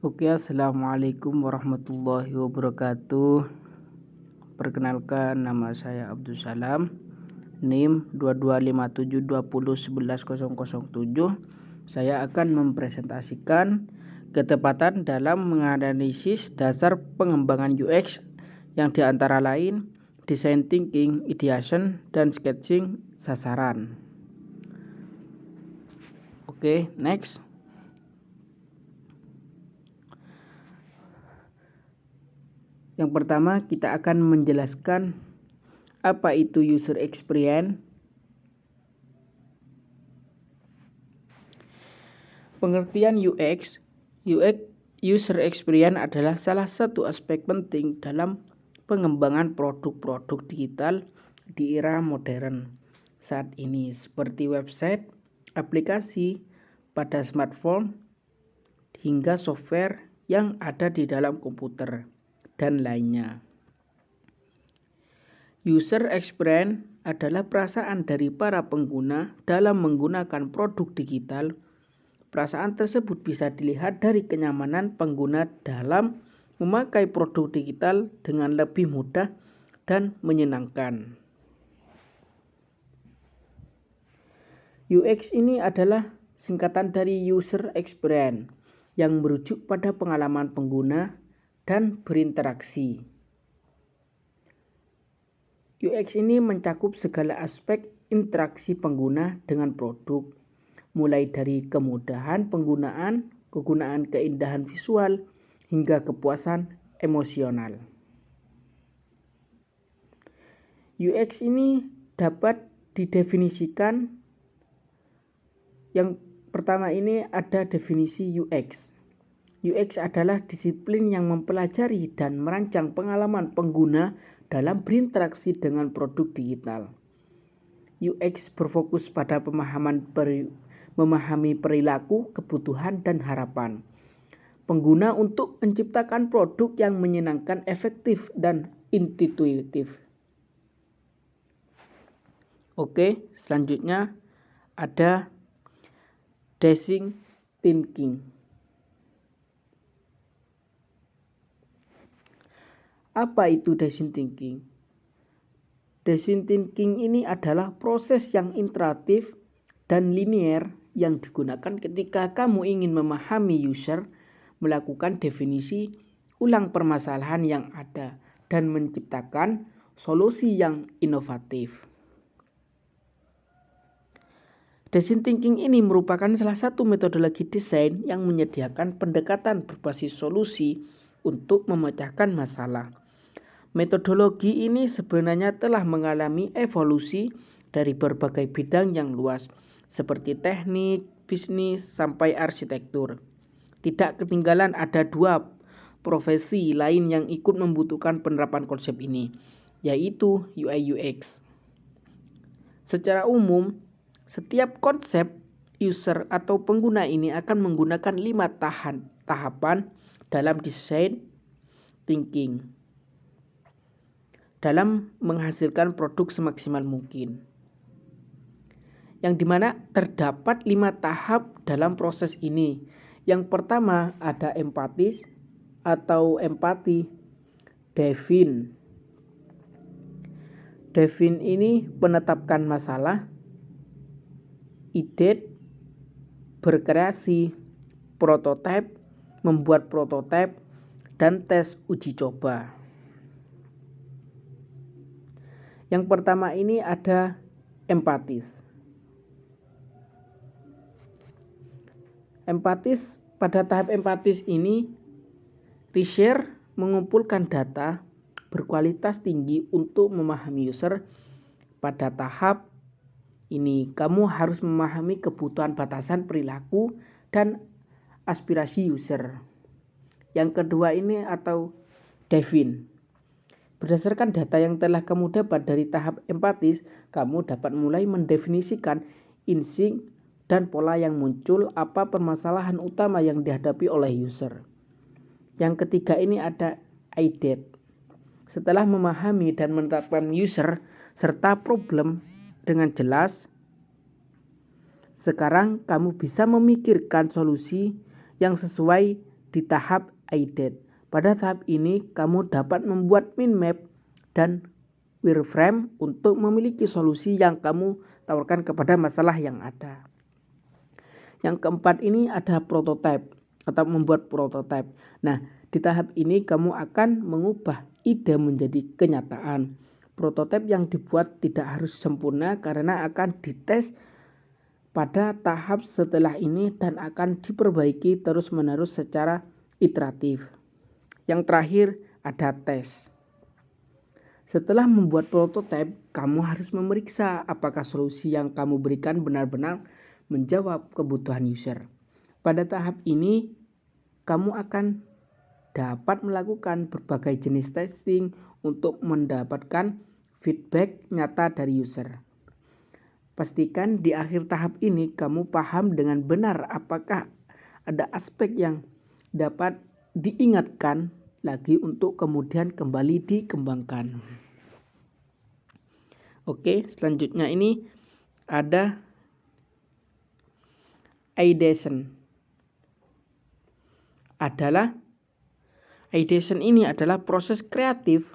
Oke, assalamualaikum warahmatullahi wabarakatuh. Perkenalkan, nama saya Abdul Salam, NIM 225720110007. Saya akan mempresentasikan ketepatan dalam menganalisis dasar pengembangan UX yang diantara lain design thinking, ideation, dan sketching sasaran. Oke, next. Yang pertama, kita akan menjelaskan apa itu user experience. Pengertian UX user experience adalah salah satu aspek penting dalam pengembangan produk-produk digital di era modern saat ini, seperti website, aplikasi pada smartphone, hingga software yang ada di dalam komputer dan lainnya. User experience adalah perasaan dari para pengguna dalam menggunakan produk digital. Perasaan tersebut bisa dilihat dari kenyamanan pengguna dalam memakai produk digital dengan lebih mudah dan menyenangkan. UX ini adalah singkatan dari user experience yang merujuk pada pengalaman pengguna dan berinteraksi. UX ini mencakup segala aspek interaksi pengguna dengan produk, mulai dari kemudahan penggunaan, kegunaan keindahan visual, hingga kepuasan emosional. UX ini dapat didefinisikan. Yang pertama ini ada definisi UX. UX adalah disiplin yang mempelajari dan merancang pengalaman pengguna dalam berinteraksi dengan produk digital. UX berfokus pada memahami perilaku, kebutuhan, dan harapan pengguna untuk menciptakan produk yang menyenangkan, efektif, dan intuitif. Oke, selanjutnya ada design thinking. Apa itu design thinking? Design thinking ini adalah proses yang iteratif dan linear yang digunakan ketika kamu ingin memahami user, melakukan definisi ulang permasalahan yang ada, dan menciptakan solusi yang inovatif. Design thinking ini merupakan salah satu metodologi desain yang menyediakan pendekatan berbasis solusi untuk memecahkan masalah. Metodologi ini sebenarnya telah mengalami evolusi dari berbagai bidang yang luas, seperti teknik, bisnis, sampai arsitektur. Tidak ketinggalan ada dua profesi lain yang ikut membutuhkan penerapan konsep ini, yaitu UI UX. Secara umum, setiap konsep user atau pengguna ini akan menggunakan 5 tahapan dalam design thinking dalam menghasilkan produk semaksimal mungkin. Yang dimana terdapat 5 tahap dalam proses ini. Yang pertama ada empatis atau empati. Define ini menetapkan masalah. Ide, berkreasi. Prototype, membuat prototipe, dan tes uji coba. Yang pertama ini ada empatis. Pada tahap empatis ini, researcher mengumpulkan data berkualitas tinggi untuk memahami user. Pada tahap ini, kamu harus memahami kebutuhan batasan perilaku dan aspirasi user. Yang kedua ini atau define. Berdasarkan data yang telah kamu dapat dari tahap empatis, kamu dapat mulai mendefinisikan insting dan pola yang muncul, apa permasalahan utama yang dihadapi oleh user. Yang ketiga ini ada ide. Setelah memahami dan menetapkan user serta problem dengan jelas, sekarang kamu bisa memikirkan solusi yang sesuai di tahap IDET. Pada tahap ini kamu dapat membuat mind map dan wireframe untuk memiliki solusi yang kamu tawarkan kepada masalah yang ada. Yang keempat ini ada prototype atau membuat prototype. Nah, di tahap ini kamu akan mengubah ide menjadi kenyataan. Prototipe yang dibuat tidak harus sempurna karena akan dites pada tahap setelah ini dan akan diperbaiki terus-menerus secara iteratif. Yang terakhir ada tes. Setelah membuat prototipe, kamu harus memeriksa apakah solusi yang kamu berikan benar-benar menjawab kebutuhan user. Pada tahap ini, kamu akan dapat melakukan berbagai jenis testing untuk mendapatkan feedback nyata dari user. Pastikan di akhir tahap ini kamu paham dengan benar apakah ada aspek yang dapat diingatkan lagi untuk kemudian kembali dikembangkan. Oke, selanjutnya ini ada ideation. Ideation ini adalah proses kreatif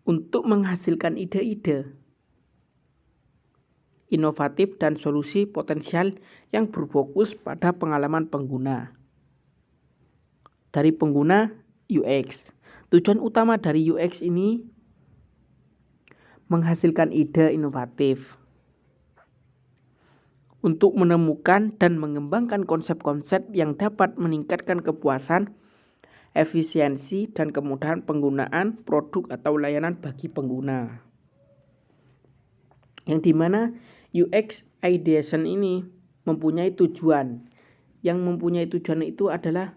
untuk menghasilkan ide-ide inovatif dan solusi potensial yang berfokus pada pengalaman pengguna. Dari pengguna UX. Tujuan utama dari UX ini menghasilkan ide inovatif untuk menemukan dan mengembangkan konsep-konsep yang dapat meningkatkan kepuasan, efisiensi, dan kemudahan penggunaan produk atau layanan bagi pengguna. Yang dimana UX ideation ini mempunyai tujuan. Yang mempunyai tujuan itu adalah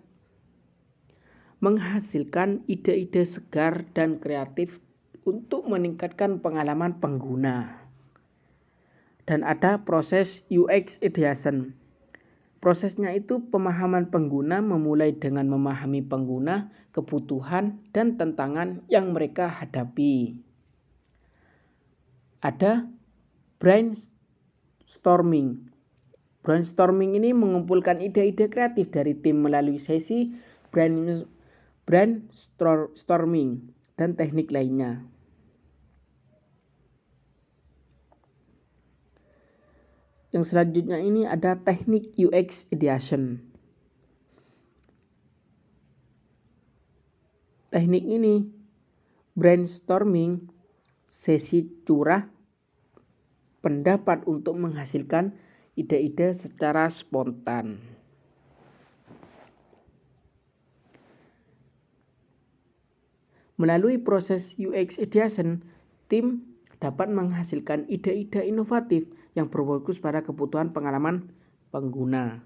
menghasilkan ide-ide segar dan kreatif untuk meningkatkan pengalaman pengguna. Dan ada proses UX ideation. Prosesnya itu pemahaman pengguna memulai dengan memahami pengguna, kebutuhan, dan tantangan yang mereka hadapi. Ada brainstorming. Brainstorming ini mengumpulkan ide-ide kreatif dari tim melalui sesi brainstorming dan teknik lainnya. Yang selanjutnya ini ada teknik UX ideation. Teknik ini brainstorming, sesi curah pendapat untuk menghasilkan ide-ide secara spontan. Melalui proses UX ideation, tim dapat menghasilkan ide-ide inovatif yang berfokus pada kebutuhan pengalaman pengguna.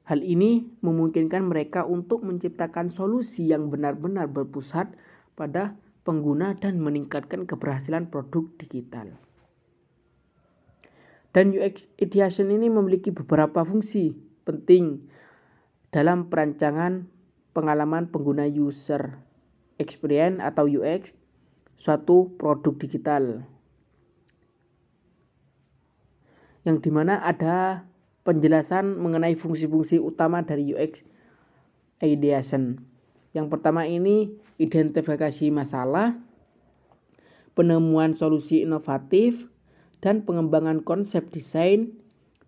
Hal ini memungkinkan mereka untuk menciptakan solusi yang benar-benar berpusat pada pengguna dan meningkatkan keberhasilan produk digital. Dan UX ideation ini memiliki beberapa fungsi penting dalam perancangan pengalaman pengguna user experience atau UX suatu produk digital, yang dimana ada penjelasan mengenai fungsi-fungsi utama dari UX ideation. Yang pertama ini identifikasi masalah, penemuan solusi inovatif, dan pengembangan konsep desain,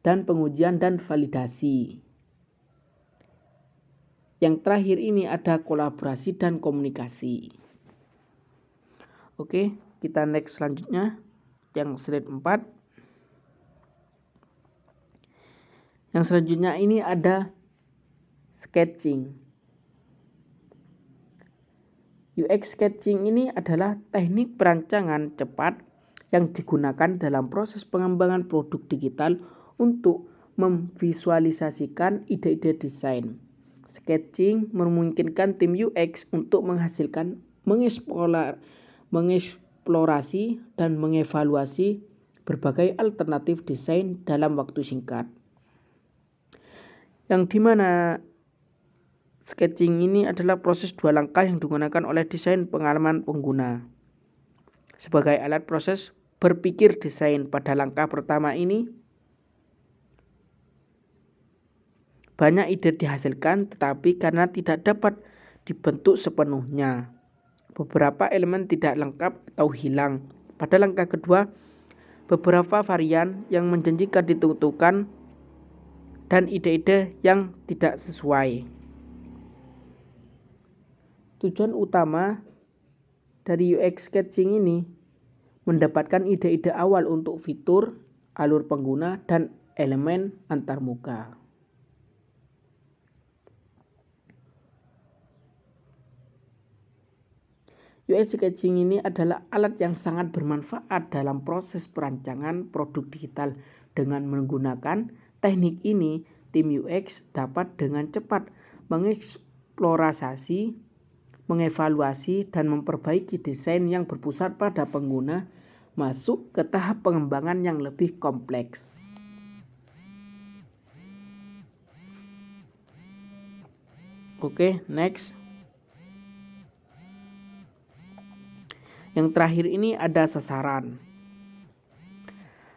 dan pengujian dan validasi. Yang terakhir ini ada kolaborasi dan komunikasi. Oke, kita next selanjutnya yang slide 4. Yang selanjutnya ini ada sketching. UX sketching ini adalah teknik perancangan cepat yang digunakan dalam proses pengembangan produk digital untuk memvisualisasikan ide-ide desain. Sketching memungkinkan tim UX untuk mengeksplorasi dan mengevaluasi berbagai alternatif desain dalam waktu singkat. Yang dimana sketching ini adalah proses 2 langkah yang digunakan oleh desain pengalaman pengguna sebagai alat proses berpikir desain. Pada langkah pertama ini, banyak ide dihasilkan, tetapi karena tidak dapat dibentuk sepenuhnya, beberapa elemen tidak lengkap atau hilang. Pada langkah kedua, beberapa varian yang menjanjikan ditentukan dan ide-ide yang tidak sesuai. Tujuan utama dari UX sketching ini mendapatkan ide-ide awal untuk fitur, alur pengguna, dan elemen antarmuka. UX sketching ini adalah alat yang sangat bermanfaat dalam proses perancangan produk digital. Dengan menggunakan teknik ini, tim UX dapat dengan cepat mengeksplorasi, mengevaluasi, dan memperbaiki desain yang berpusat pada pengguna, masuk ke tahap pengembangan yang lebih kompleks. Oke, next. Yang terakhir ini ada sasaran.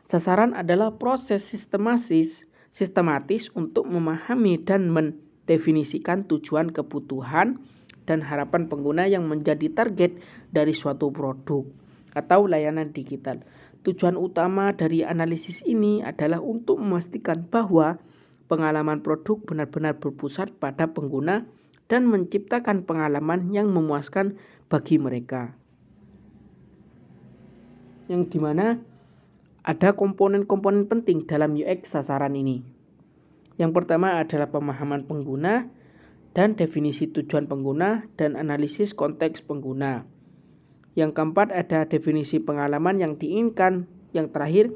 Sasaran adalah proses sistematis untuk memahami dan mendefinisikan tujuan, kebutuhan, dan harapan pengguna yang menjadi target dari suatu produk atau layanan digital. Tujuan utama dari analisis ini adalah untuk memastikan bahwa pengalaman produk benar-benar berpusat pada pengguna dan menciptakan pengalaman yang memuaskan bagi mereka. Yang dimana ada komponen-komponen penting dalam UX sasaran ini. Yang pertama adalah pemahaman pengguna dan definisi tujuan pengguna dan analisis konteks pengguna. Yang keempat ada definisi pengalaman yang diinginkan. Yang terakhir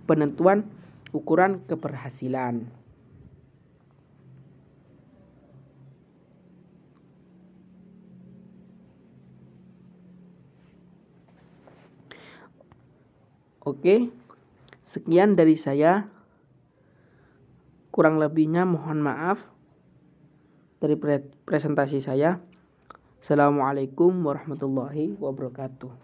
penentuan ukuran keberhasilan. Oke, sekian dari saya. Kurang lebihnya mohon maaf dari presentasi saya. Assalamualaikum warahmatullahi wabarakatuh.